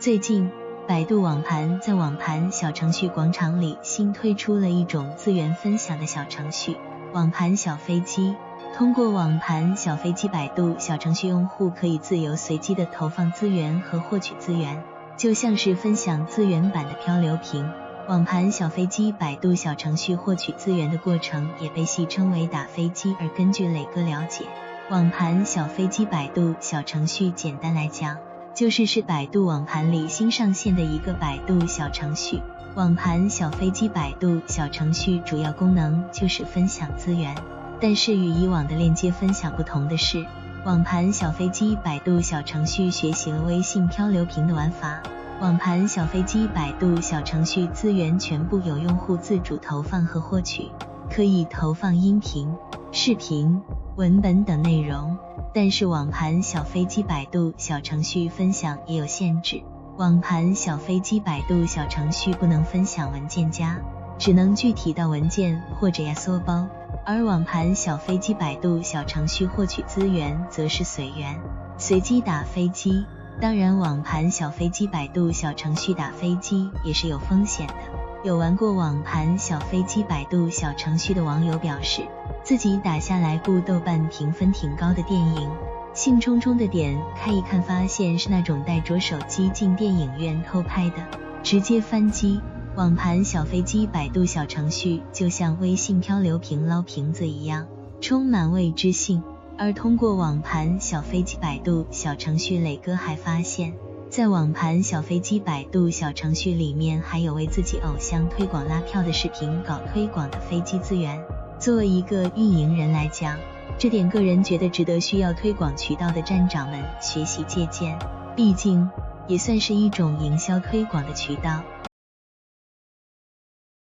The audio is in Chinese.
最近，百度网盘在网盘小程序广场里新推出了一种资源分享的小程序——网盘小飞机。通过网盘小飞机，百度小程序用户可以自由随机的投放资源和获取资源，就像是分享资源版的漂流瓶。网盘小飞机百度小程序获取资源的过程也被戏称为打飞机，而根据磊哥了解，网盘小飞机百度小程序简单来讲，是百度网盘里新上线的一个百度小程序。网盘小飞机百度小程序主要功能就是分享资源，但是与以往的链接分享不同的是，网盘小飞机百度小程序学习了微信漂流瓶的玩法。网盘小飞机百度小程序资源全部由用户自主投放和获取，可以投放音频、视频、文本等内容，但是网盘小飞机百度小程序分享也有限制。网盘小飞机百度小程序不能分享文件夹，只能具体到文件或者压缩包，而网盘小飞机百度小程序获取资源则是随缘，随机打飞机。当然，网盘小飞机百度小程序打飞机也是有风险的。有玩过网盘小飞机百度小程序的网友表示，自己打下来部豆瓣评分挺高的电影，兴冲冲的点开一看，发现是那种带着手机进电影院偷拍的，直接翻机。网盘小飞机百度小程序就像微信漂流瓶捞瓶子一样，充满未知性。而通过网盘小飞机百度小程序，磊哥还发现，在网盘小飞机百度小程序里面还有为自己偶像推广拉票的视频搞推广的飞机资源。作为一个运营人来讲，这点个人觉得值得需要推广渠道的站长们学习借鉴，毕竟也算是一种营销推广的渠道。